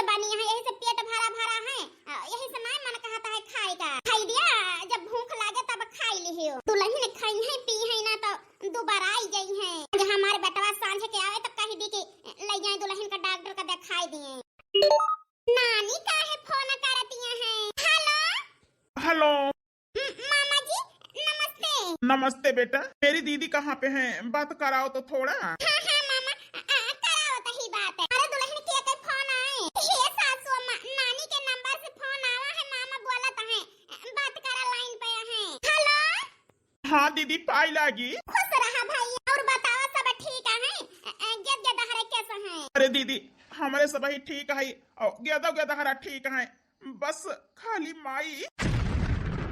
से बनी है, यही से पेट भरा भरा है, यही से ना मन कहता है खाए का। खाई दिया, जब भूख लागे तब खाई लिहियो। दुल्हन ने खाई है पी है ना तो दोबारा आई गई है। जब हमारे बेटवा सांझ के आवे तो कही दी कि ले जाए दुल्हन का डॉक्टर का दिखाई दिए। नानी काहे फोन करती हैं? हेलो हेलो मामा जी, नमस्ते। नमस्ते बेटा, मेरी दीदी कहाँ पे हैं? बात कराओ तो थोड़ा। हाँ मामा, कराओ तो ही बात है। अरे दुल्हन के फोन आए, हे सासू अम्मा, नानी के नंबर से फोन आवा है, मामा बोला तो है बात करा, लाइन पे है। हेलो हाँ दीदी, पाई लागी। खुश रहा भाई, और बताओ सब ठीक है? जब दहरे कैसे हैं? अरे दीदी, हमारे सब ही ठीक है और गेदा ठीक है, बस खाली माई।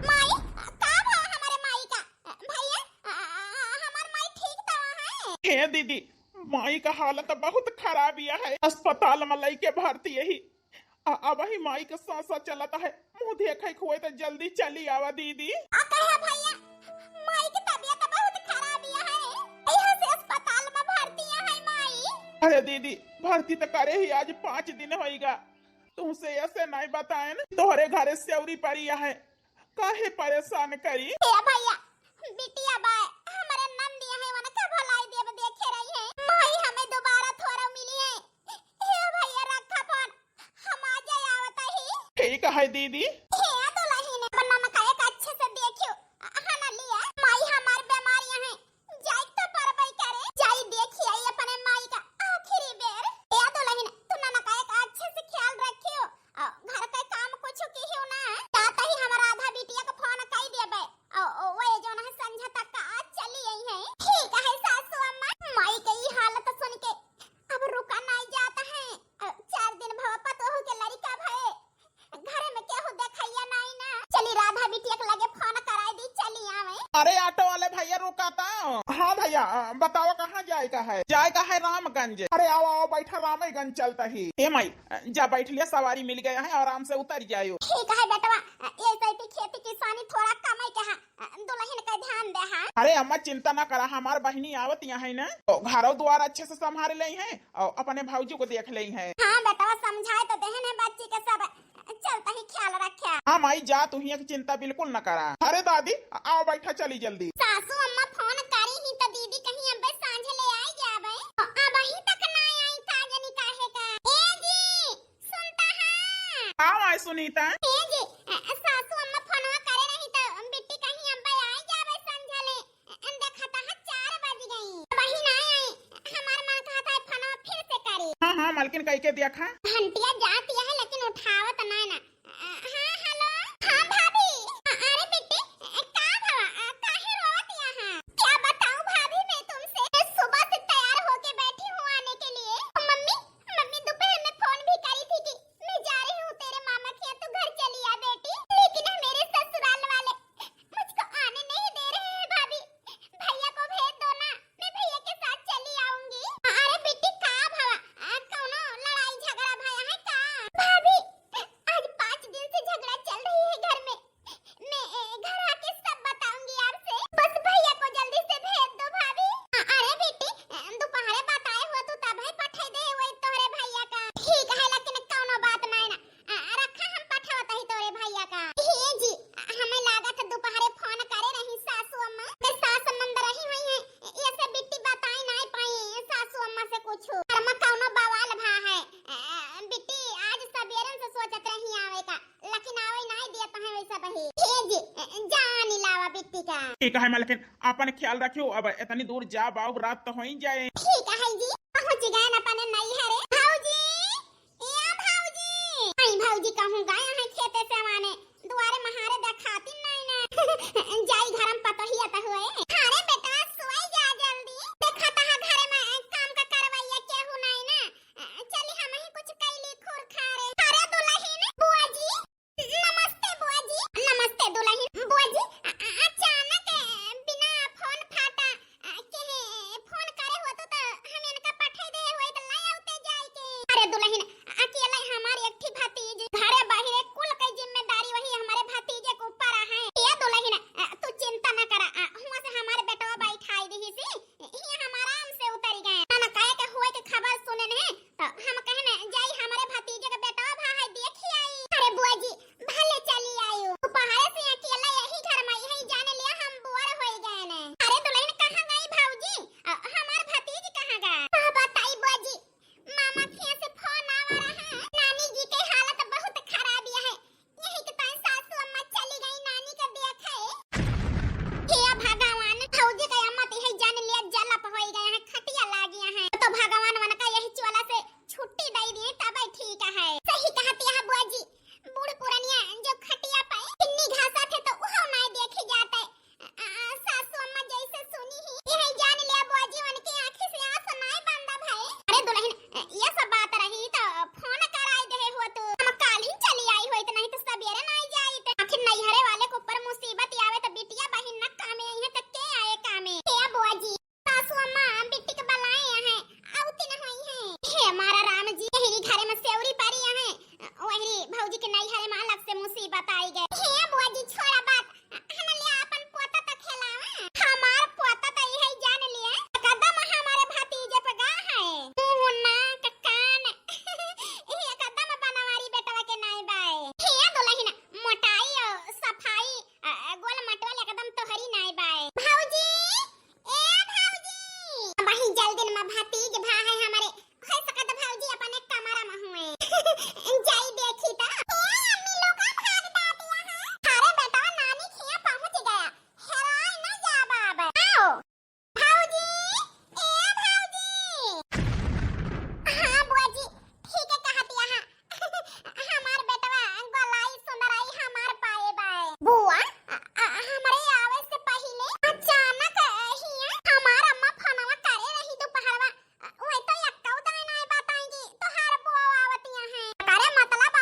माई का भाव हमारे माई का? भैया हमार माई ठीक तो है? हे दीदी, माई का हालत बहुत खराब है, अस्पताल में लई के भर्ती यही। अब ही माई का सांसा चलता है, मुंह देखे हुए तो जल्दी चली आवा दीदी। कहे भैया, माई की तबीयत बहुत खराब है, यहाँ से अस्पताल में भर्ती है माई। अरे दीदी, भर्ती तो करे ही आज 5 दिन होगा। तुमसे ऐसे नहीं बताए न, तोहरे घरे सेवरी पड़ी है, काहे परेशान करी। भैया बिटिया बाय हमारे नंदी है, वन का भलाई देव देखे रही है। माई हमें दोबारा थोड़ा मिली है। हे भैया रखा फोन, हम आ जाए आवता ही। ठीक है दीदी। हे दुल्हन ने बन्ना में का एक अच्छे से देखियो, हना लिया। माई हमार बीमारियां हैं, जाई तो परबई करे, जाई देखी आई अपने माई का आखिरी बेर। हे दुल्हन, तू ना का एक अच्छे से ख्याल रखियो, घर का काम कुछ कियो ना, ताता ही हमारा आधा बिटिया को फोन कई देबे। वो जो ना संझा तक का आज चली आई है। ठीक है सासू अम्मा, माई की हालत सुन के अब रुका नहीं जाता है। 4 दिन भवपत हो के लड़का भए, घर में केहू देखैया नहीं ना। चली राधा बिटिया के लगे फोन कराई दी, चली आवे। अरे ऑटो वाले भैया रुकाता। हाँ भैया, बताओ कहाँ जाएगा है? जाएगा है रामगंज। अरे आओ आओ, बैठा रामगंज चलता ही। हे माई, जा बैठ लिया, सवारी मिल गया है, आराम से उतर जायो। ठीक है बेटवा, ये सैती खेती किसानी थोड़ा कमाई के हा, दुल्हन का ध्यान दे हा। अरे अम्मा चिंता ना करा, हमार बहनी आवत यहाँ है ना, तो घरों द्वार अच्छे से संभाल ले हैं और अपने भाऊजी को देख ले हैं। हाँ बेटवा, समझाए तो देहन है बच्ची के सब, चलता ही ख्याल रखा। हाँ माई जा, तू ही चिंता बिल्कुल न करा। अरे दादी आओ, बैठा चली जल्दी। सासू अम्मा फोन करी ही तो दीदी कहीं अबे सांझ ले आई जाबे, अब ही तक ना आई, का जानी काहे का। ए जी सुनता है? आओ आए सुनीता। ए जी सासू अम्मा फोनवा करे नहीं तो बिट्टी कहीं अबे आई जाबे संझ ले, देखता है 4 बज गई, वही ना आई। हमार मां कहता है फोनवा फिर से करी। हाँ हाँ मालकिन कह के देखा। घंटिया जाती है लेकिन उठावत ना ना। हाँ हेलो, हाँ भाभी। अरे बेटी का भवा, काहे रोवत यहाँ? क्या बताऊं भाभी मैं तुमसे, मैं सुबह से तैयार होके बैठी हूँ आने के लिए। मम्मी दोपहर में फोन भी करी थी कि मैं जा रही हूँ तेरे मामा के, तू घर चली आ बेटी, लेकिन मेरे ससुराल वाले मुझको आने नहीं दे रहे हैं। भाभी भैया को भेज दो ना, मैं भैया के साथ चली आऊंगी। अरे बेटी का भवा, कौनो लड़ाई झगड़ा भया है का? भाभी आज 5 दिन से झगड़ा चल रही है घर में, मैं घर आके सब बताऊंगी आपसे, बस भैया को जल्दी से भेज दो भाभी। अरे बेटी दोपहरे बताए हो तो तब है पठाई दे वही तोरे भैया का। ठीक है लेकिन कौनो बात नहीं ना, रखा हम पठावत ही तोरे भैया का। हे जी हमें लागत दोपहरे फोन करे नहीं सासू अम्मा, मैं सास मंद रही हुई है, ये सब बिट्टी बताई नहीं पाई सासू अम्मा से कुछ। कर्म कौनो बवाल भा है, बिट्टी आज सबेरन से सोचत रही आवे का, लेकिन आवे नहीं देता है वैसा बही। हे जी जान लावा बिट्टी का। ठीक है मालकिन, अपन ख्याल रखियो, अब इतनी दूर जा बाऊ, रात तो हो ही जाए। ठीक है जी, पहुंच गए न अपने नई हरे। भाऊजी या भाऊजी, आई भाऊजी कहूं गए हैं खेते से आने, दुआरे महारे देखाती नहीं ना। जाई घर में पतोहिया त हुए। अरे बेटा सोई जा जल्दी, देखता है घर में काम का करवाइया केहू नहीं ना, चली हम ही कुछ कैली खुर खारे। अरे दुल्हन बुआ जी, नमस्ते बुआ जी। नमस्ते दुल्हन। बुआ जी अचानक बिना फोन फाटा के फोन करे हो तो हम इनका पठाई दे हुए तो लाई आउते जाई के। अरे दुल्हन अकेला हमारी एकठी भतीज, घरे बाहर कुल की जिम्मेदारी वही हमारे भतीजे के ऊपर है। ये दुल्हन तू चिंता न करा, हुआ से हम कहती है बुआ जी, बूढ़ पुरानिया जो खटिया पे पिन्नी घासा थे तो उहो नहीं देखे जाते। सासू अम्मा जैसे सुनी ही यही जान लिया बुआ जी, उनकी आंखें से आंसू नहीं बंदा भाई। अरे दुल्हन, ये सब बात रही तो फोन कराई दे हो तो हम काल ही चली आई होइत, नहीं तो सवेरे नहीं जाई तो आखिर नैहरे वाले के ऊपर मुसीबत आवे तो बिटिया बहिन न कामे है तो के आए कामे। हे बुआ जी, सासू अम्मा बिट्टी के बलाए हैं, आउती न होई है। हे हमारा राम जी, यही घरे में सेवरी पारी है, वही भौजी के नैहरे में अलग से मुसीबत आई गए। हे बुआ जी छोड़ा बात, हम ले अपन पोता तक खेलावे, हमार पोता तो यही जान लिए कदम हमारे भतीजे पे गा है मुन्ना का कान ये कदम बनवारी बेटवा के नहीं बाए। हे दुल्हन, मोटाई और सफाई गोल मटोल एकदम तोहरी नहीं बाए। भौजी, ए भौजी, वही जल्दी में भतीज भा है हमारे, हो सकत भौजी अपने कमरा में हुए जाई देखी ता। ए अम्मी लोग का भाग डाटिया है, थारे बेटा नानी खिया पहुंच गया, हेराई न जा बाबा। आओ भौजी, ए भौजी। हाँ बुआ जी, ठीक है कहती है। हमार बेटवा गोलाई सुंदराई हमार पाए बाए। बुआ, हमारे आवे से पहले अचानक ही हमार अम्मा फोनवा करे रही दोपहरवा, वही तो यक्का उतने नहीं बताएंगी तो हर बुआ आवतिया है। करे मतलब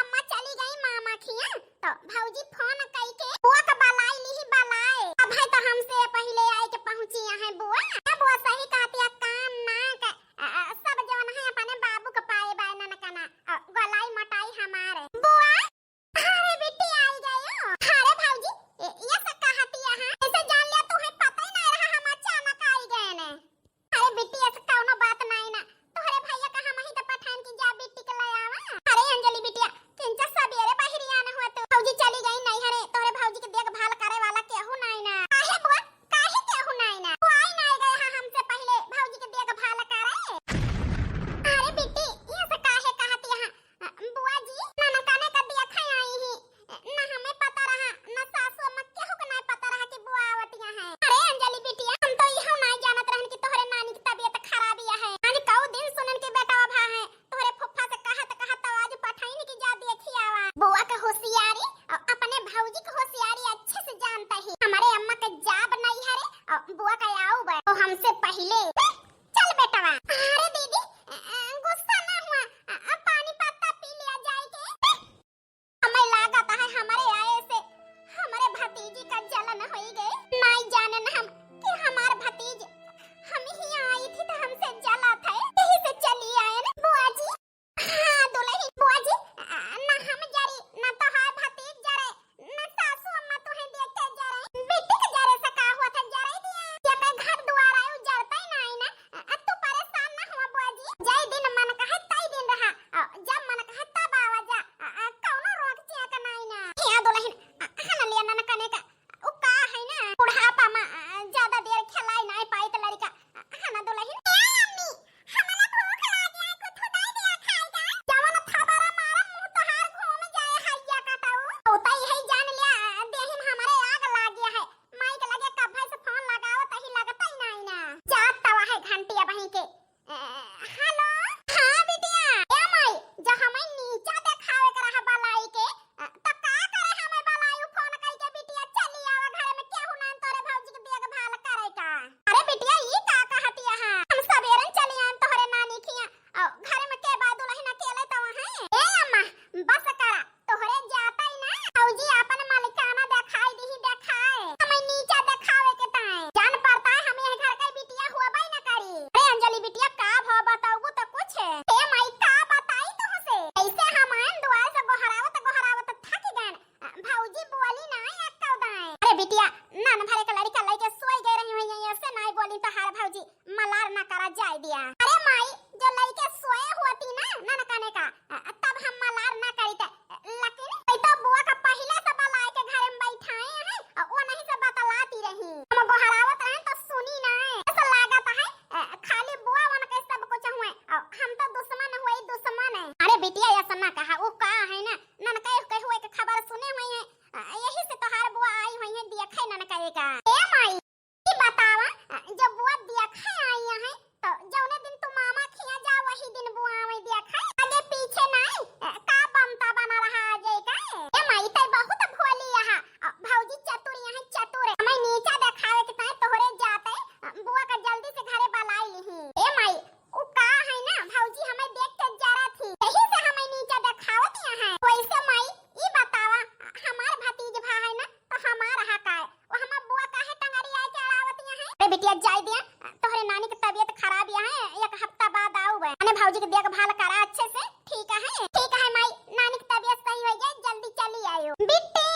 दिया जाय दिया तोहरे नानी की तबीयत खराब है एक हफ्ता बाद आऊ बे अने भौजी के देखभाल करा अच्छे से ठीक है माई नानी की तबीयत सही हो जाए जल्दी चली आयो बिट्टी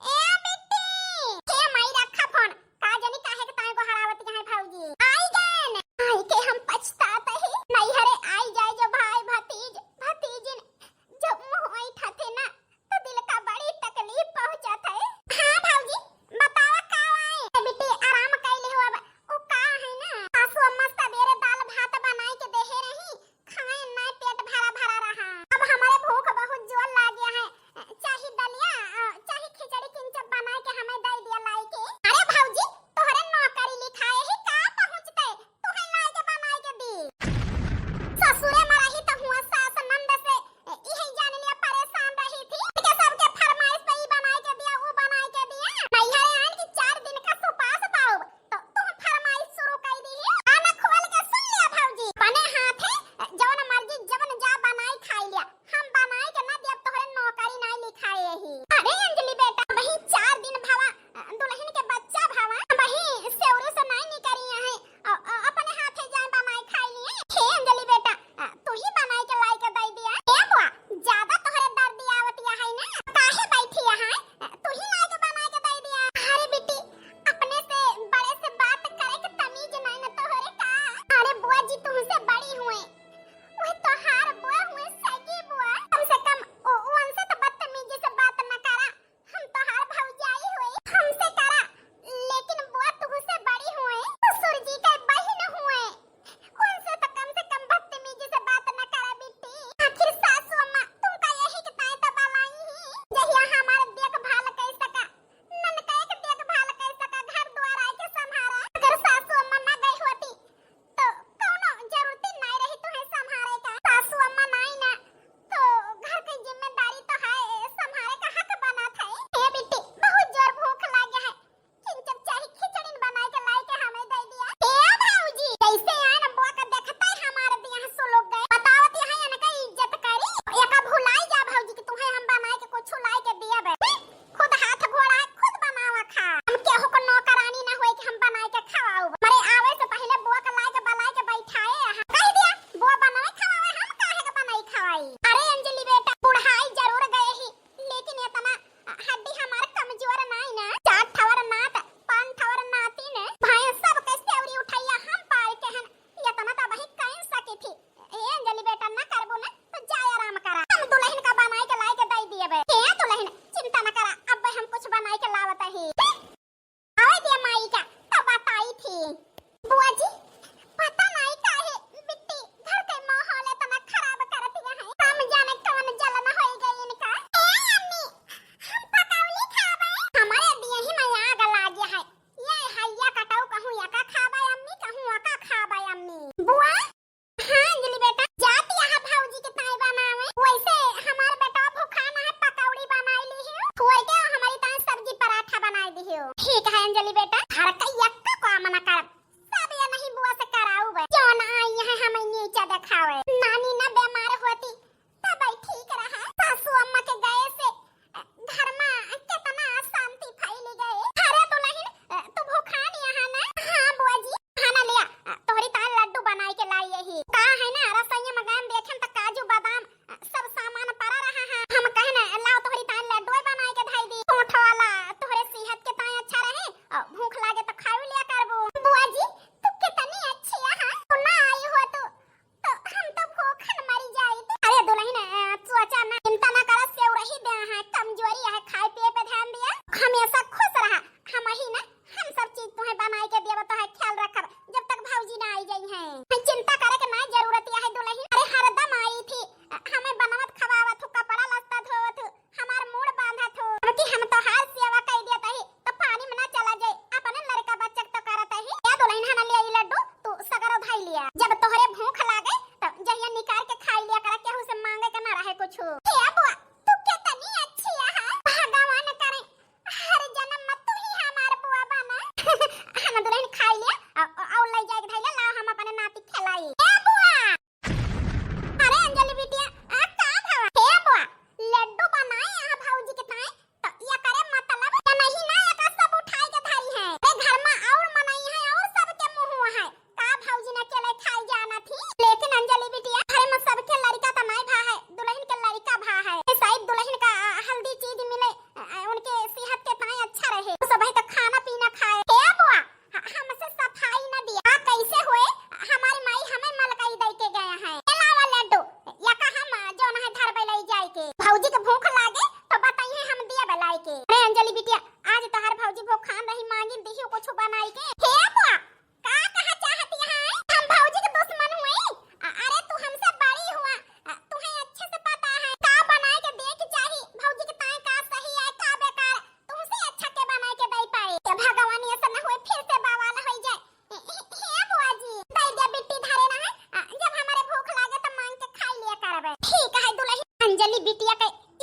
ए बिट्टी हे माई रखा फोन का जानी काहे के ताए को हरावत है भौजी आई गन आई के हम पछताते ही नहीं हरे आई जाए जो भाई भतीजिन जब मुंह आई ठाथे ना तो दिल का बड़ी तकलीफ पहुंचा था हां भौजी बतावा का आए बेटी आराम कैले हो अब ओ का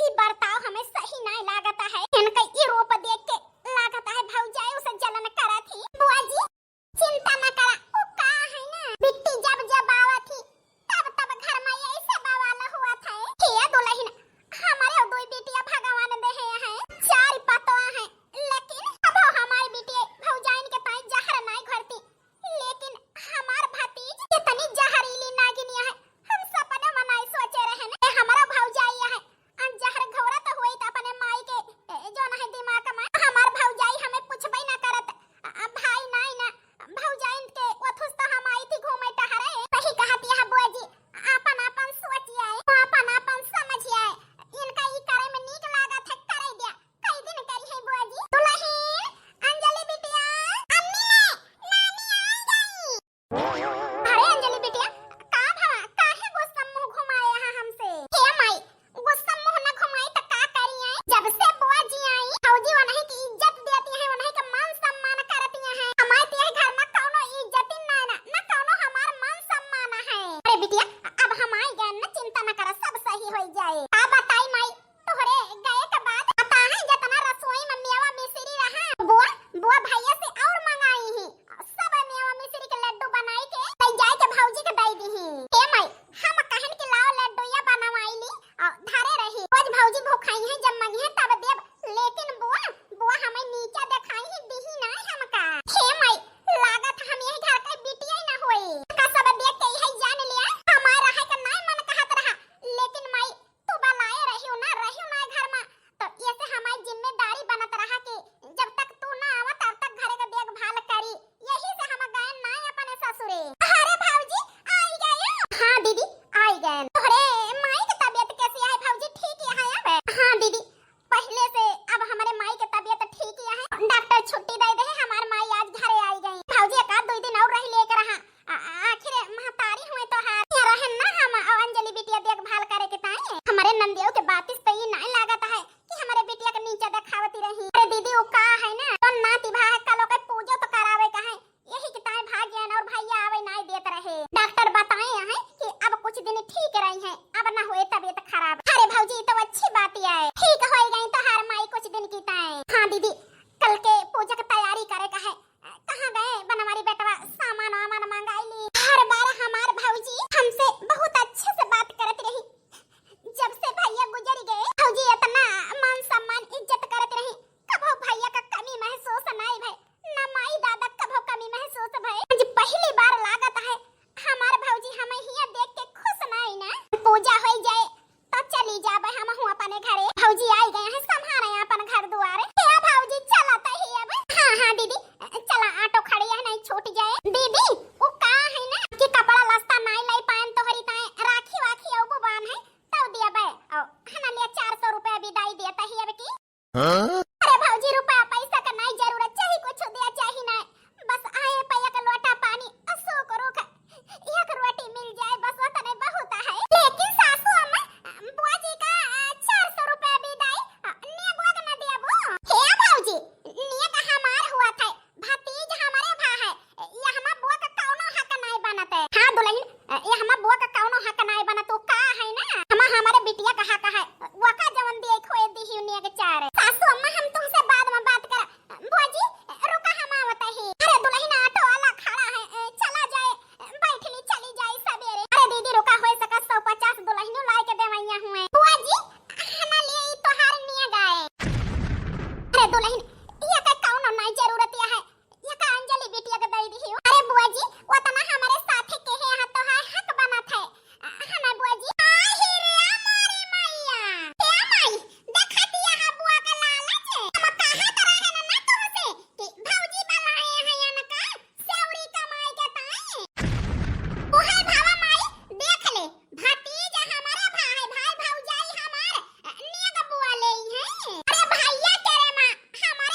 ई बर्ताव हमें सही नहीं लागता है। इनका ई रूप देख के लागता है भौजाई उसे जलन करा थी। बुआ जी चिंता न करा, वो का है ना बिट्टी जब जब आवा थी तब तब घर में ऐसे बवाल हुआ था। हे दुल्हन हमारे दो बेटियां भगवान दे है, चार पतवा है, लेकिन अब हमारी बेटी भौजाइन के पाई जहर नहीं घरती, लेकिन हमार भतीज कितनी जहरीली नागिनिया है। हम सपने में नहीं सोचे रहे ने हमारा भौजाई है अन जहर घोरा तो हुई त अपने माई के जो नहीं दिमाग में हमार भौजाई हमें पूछबे ना करत। भाई नहीं ना भौजाइन के ओथुस तो हम आई थी घूमे टहरे। सही कहती है बुआ जी, अपन अपन सोचिए, अपन अपन समझिए, इनका ई करे में नीक लागत है करे दिया। कई दिन करी है बुआ जी। दुल्हन अंजलि बिटिया, अम्मी नानी आ गई। अरे अंजलि बिटिया का भवा काहे गुस्सा मुंह घुमाए है हमसे? हे माई गुस्सा मुंह न घुमाई त का करी है? जब से बुआ जी आई भौजी वनही की इज्जत देती है, वनही का मान सम्मान करती है। हमारे ते घर में कौनो इज्जत नहीं ना कौनो हमार मान सम्मान है। अरे बिटिया अब हम आई गए न, चिंता न कर, सब सही हो जाए। आ बताई माई तोहरे गए के बाद पता है जितना रसोई में मेवा मिश्री रहा बुआ भैया से और मंगाई ही, सब मेवा मिश्री के लड्डू बनाई के तई जाए के भौजी के दई दी ही। ए माई हम कहन के लाओ लड्डूया बनवाई ली और धरे रही, रोज भौजी भूखाई है जब मंगी है तब देब, लेकिन बुआ हमें नीचे दिखाई ही दीही ना हमका। हे माई लागत हम यही घर के बिटिया ही ना होई का सब देख के यही जान लिया हमारा है का नहीं मन कहत रहा, लेकिन माई तू बनाए रहियो ना घर में तो ये से हमारी जिम्मेदारी बनत रहा कि जब तक तू ना आवा तब तक घरे का देखभाल करी, यही से हम गए ना अपने ससुरे। अरे भौजी आई गए? हां दीदी आई गए। अरे माई की तबीयत कैसी है भौजी? ठीक है अब? हां दीदी पहले से अब हमारे माई की तबीयत ठीक है, डॉक्टर छुट्टी दे दे, हमार माई आज घरे आई गई। भौजी एक आध 2 दिन और रह लेकर रहा, आखिर महतारी हुए तो हाथ या रहन ना हम अंजलि बिटिया देखभाल करे के ताई। हमारे नंदियों के बातिस पे ही नहीं लागत है कि हमारे बिटिया के नीचे दिखावती रही। अरे दीदी वो का है ना तो नाती भाई कलो के पूजो तो करावे का है, यही के ताई भाग्यन और भैया आवे नहीं देत रहे। डॉक्टर बताए हैं कि अब कुछ दिन ठीक रही है, अब ना होए तबीयत खराब। अरे भौजी तो अच्छी बात है, ठीक हो गई तो हर माई कुछ दिन की ताई। हां दीदी कल के पूजा की तैयारी करे का है, कहां गए बनवारी बेटवा सामान वामान मंगाई ली। हर बार हमार भौजी हमसे बहुत अच्छे से बात करती रही, जब से भैया गुजर गए भौजी इतना मान सम्मान इज्जत करती रही, कभो भैया का कमी महसूस नहीं भई, न माई दादा कभो कमी महसूस भई। आज पहली बार लागत है हमार भौजी हमें हिया देख के खुश नहीं ना। पूजा हो जाए तो चली जाबे हम हूं अपने घरे। भौजी आई गए हैं संभारे अपन घर दुआरे। हे भौजी चला त ही अब? हां दीदी चला, ऑटो खड़ी है नहीं छूट जाए। दीदी वो का है ना कि कपड़ा लस्ता नहीं लाई पान तोहरी ताए राखी वाखी औ बान है तब दिया बे औ हना ले 400 रुपया विदाई देता ही अब की। अरे भौजी रुपया पैसा का नहीं जरूरत, चाहे कुछ दिया चाहे ना, बस आए पैया का लोटा पानी असो करो का एक रोटी मिल जाए बस उतने बहुत है। लेकिन सासू अम्मा बुआ जी का 400 रुपया विदाई ने बुआ का ना दिया वो। हे भौजी ने का हमार हुआ था, भतीज हमारे भा है, ये हमार बुआ का कौनो हक नहीं बनत है। हां दुल्हन ये हमार बुआ का कौनो हक नहीं बनत, तो का है ना हमारे बिटिया का हक है, वो का जवन दिए खोए दी ही ने के 4। सासू अम्मा हम तुमसे बाद में बात कर, बुआ जी रुका हम आवत ही। अरे दुल्हन ऑटो वाला खड़ा है, चला जाए बैठली चली जाए सवेरे। अरे दीदी रुका होए सका 150 दुल्हन लाए के देवैया हुए। बुआ जी हना ले तो हार निया गए। अरे दुल्हन ये का कौनो नहीं जरूरत है, ये का अंजलि बिटिया के दई दी। अरे बुआ जी उतना हमारे साथे के है तो हक बनत है हना बुआ जी। आही रे हमारी मैया ते माई देखती है बुआ का लालच हम कहा तरह है ना तुमसे कि भौजी बनाए हैं या ना का सेवरी कमाई के ताई। वो है भावा माई देख ले भतीज हमारा भाई भौजाई हमार नेग बुआ ले है। अरे भैया तेरे मां हमारे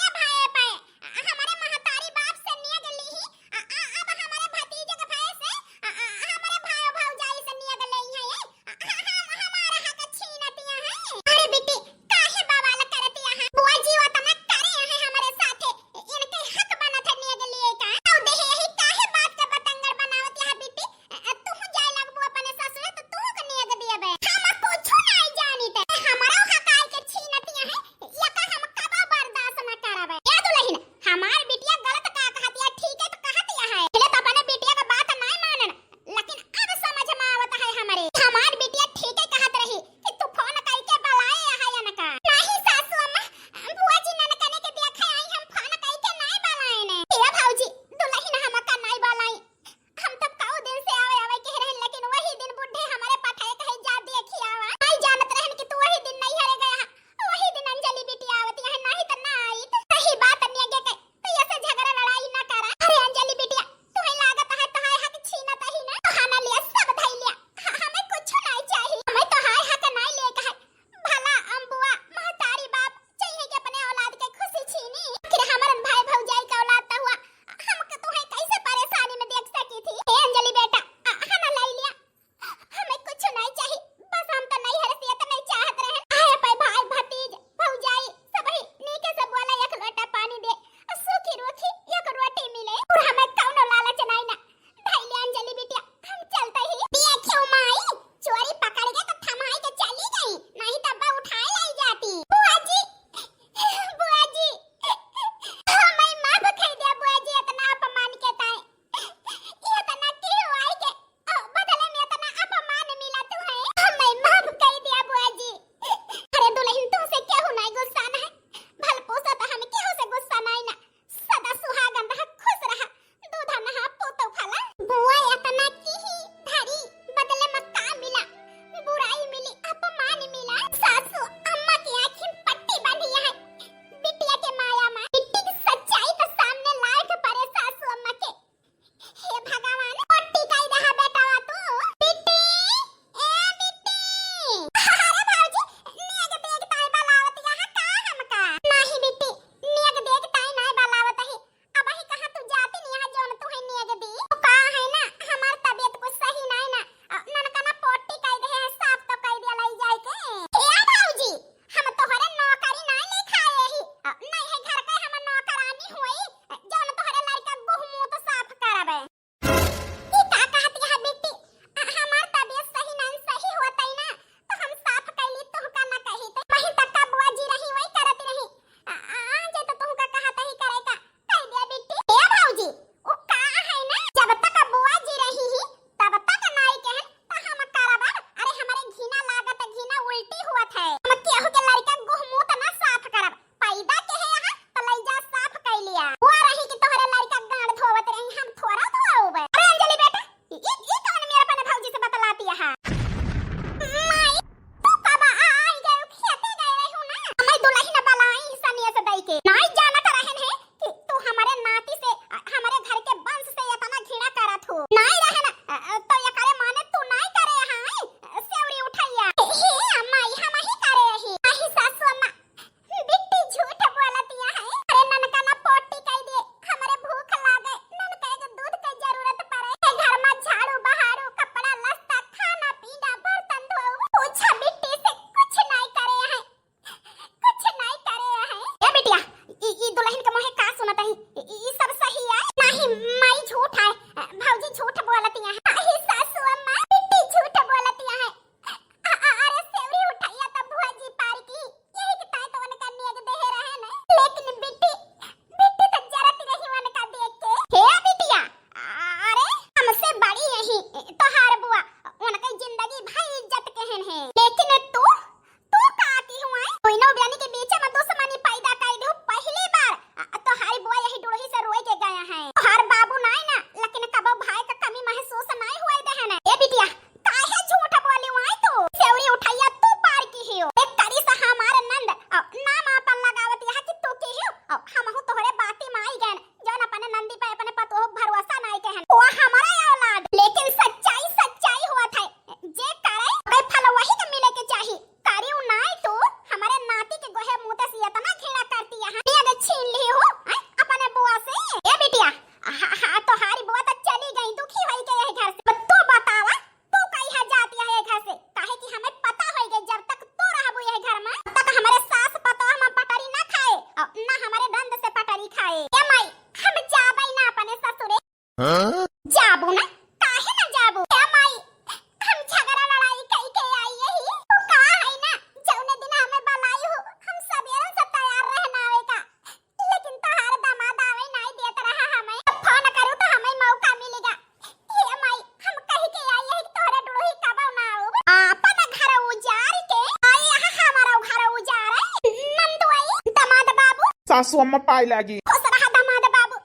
सासू अम्मा पाई लागी। खुश रहा दामाद बाबू।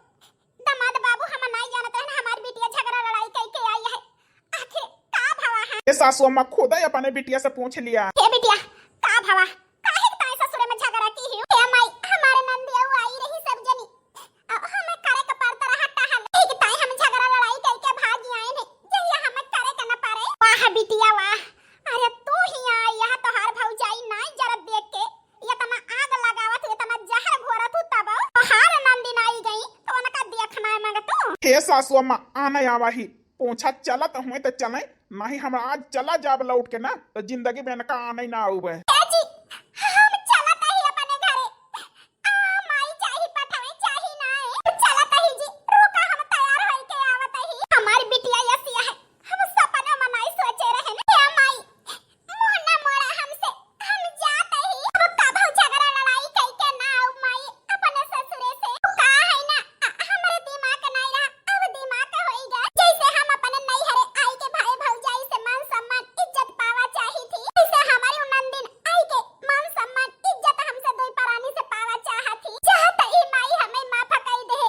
दामाद बाबू हम नहीं जानत रहन हमारी बिटिया झगड़ा लड़ाई कई के आई है। आखिर का भवा है? ये सासू अम्मा खुद ही अपने बिटिया से पूछ लिया। हे बिटिया का भवा? काहे के ताई ससुरे में झगड़ा की हियो? हे माई हमारे नंदिया आई रही सब जनी। अब हमें करे के पड़ता रहा टहल। हे के ताई हम झगड़ा लड़ाई कई के भागी आए ने। जहिया हमें करे के न पारे। वाह बिटिया वाह। अरे तू ही आई यहां तो हार भौजाई नहीं जरत देख के। ये तना आग लगावत ये तना जहर घोरत तब हार नंदी आई गई तो उनका देखना है मगर तू। हे सासू अम्मा आना आवा ही पूछा चलत हुए तो चले नहीं हम आज चला जाब लौट के ना तो जिंदगी में इनका आना ही ना आवे। जी हम चलत ही अपने घरे। माई चाही पठावे चाही ना है चलत ही जी। रुका हम तैयार होई के आवत ही। हमारी बिटिया यसिया है हम सपने में नहीं सोचे रहे ने। हे माई मुंह ना मोड़ा हमसे हम जात ही। अब कब झगड़ा लड़ाई कई के ना आऊ माई अपने ससुरे से। का है ना हमारे दिमाग नहीं रहा अब दिमाग होई गया। जैसे हम अपने नहीं हरे आई के भाई भौजाई से मान सम्मान इज्जत पावा चाही थी ऐसे हमारी नंदिन आई के मान सम्मान इज्जत हमसे दोई परानी से पावा चाहत थी। चाहत ही माई हमें माफ कई दे।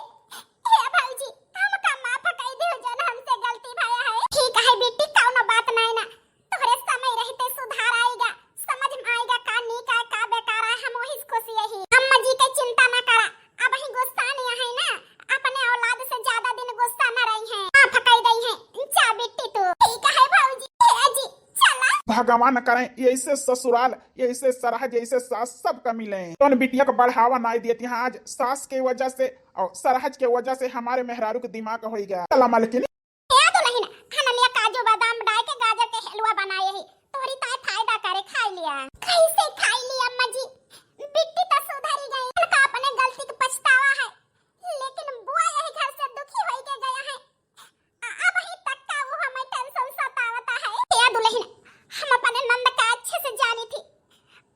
हे भौजी हमका माफ कई दे जन हमसे गलती भया है। ठीक है बेटी कौनो बात नहीं ना तोहरे समय रहते सुधार आएगा समझ में आएगा का नी का बेकार है। हम वही खुशी यही अम्मा जी के चिंता ना करा। अब ही गुस्सा नहीं है ना अपने औलाद से ज्यादा दिन गुस्सा न रही है। माफ कई गई है जा बेटी तू। ठीक है भौजी हे जी चला। भगवान करें ऐसे ससुराल ऐसे सरहज ऐसे सास सबका मिले। तो बिटिया को बढ़ावा नहीं देती हैं आज सास के वजह से और सरहज के वजह से हमारे मेहरारू के दिमाग हो गया। चला मालकिन या तो नहीं ना हनमिया काजू बादाम डाल के गाजर के हलवा बनाए है तोरी ताए फायदा करे खाई लिया। कैसे खाई लिया अम्मा जी? बिट्टी तो सुधरी गई उनका अपने गलती का पछतावा है लेकिन बुआ यही घर से दुखी होई के गया है। अब ही तक का वो हमें टेंशन सतावता है। या दुल्हन हम अपने नंद का अच्छे से जानी थी।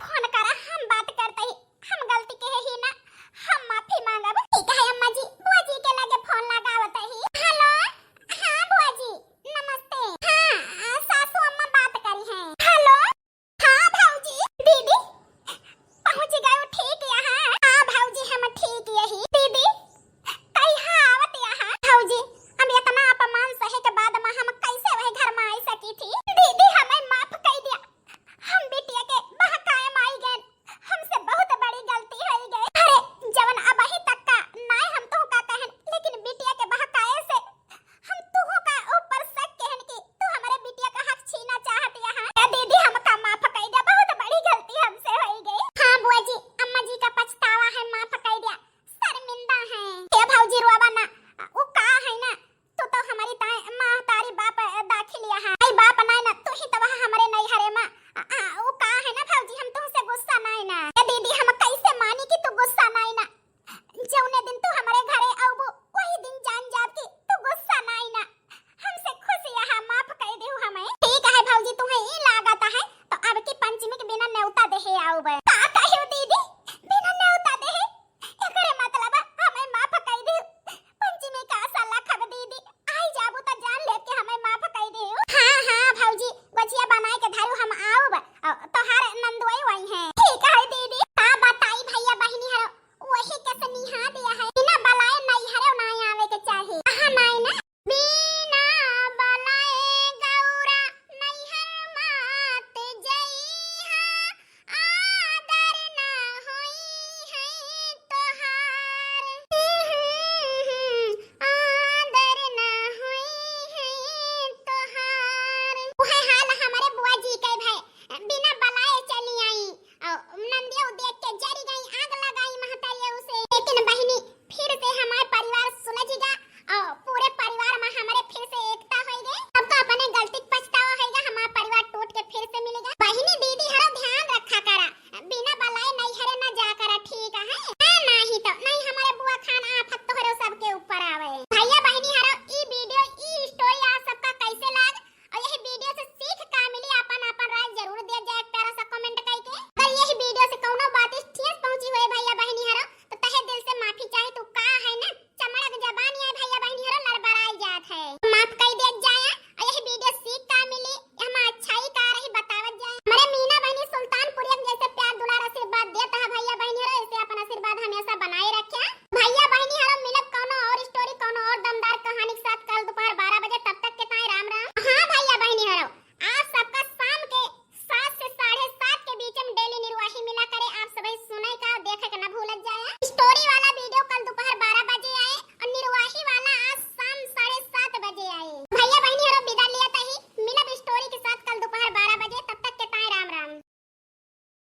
फोन करा हम बात करते ही हम गलती के ही ना हम माफी मांगब। ठीक है अम्मा जी बुआ जी के लगे फोन लगावत ही। हेलो हाँ बुआ जी नमस्ते। हाँ सासू अम्मा बात करी हैं। हेलो हाँ भाऊजी दीदी पहुंच गए ठीक यहाँ। हाँ भाऊजी हम ठीक यही। दीदी कई हाँ आवत यहाँ। भाऊजी हम इतना अपमान सहे के बाद में हम कैसे वही घर में आई सकी थी। दीदी हमें माफ कर दिया। हम बिटिया के बहकाए माई गए हमसे बहुत बड़ी गलती हो गई। अरे जवन अब ही तक का नहीं हम तो का कहन लेकिन बिटिया के बहकाए से हम तुहो का ऊपर शक कहन की तू हमारे बिटिया का हक छीना चाहती है। या दीदी हमका माफ कर दिया बहुत बड़ी गलती हमसे हो गई। हाँ बुआ जी अम्मा जी का पछतावा है माफ कर दिया शर्मिंदा है। हे भौजी रोवा ना वो का है ना तो हमारी माँ तारी बाप दाखिलिया है। आई बाप नहीं ना तू ही तो हमारे नहीं हरे माँ वो का है ना भौजी हम तुमसे गुस्सा नहीं ना। ये दीदी हम कैसे मानी कि तू गुस्सा नहीं ना जौने दिन तू हमारे घरे आऊ वही दिन जान जाब कि तू गुस्सा नहीं ना हमसे खुश यहाँ माफ कर देहु हमें। ठीक है भौजी तुम्हें ई लागत है तो अब की पंचमी के बिना न्योता देहे आऊ बे। का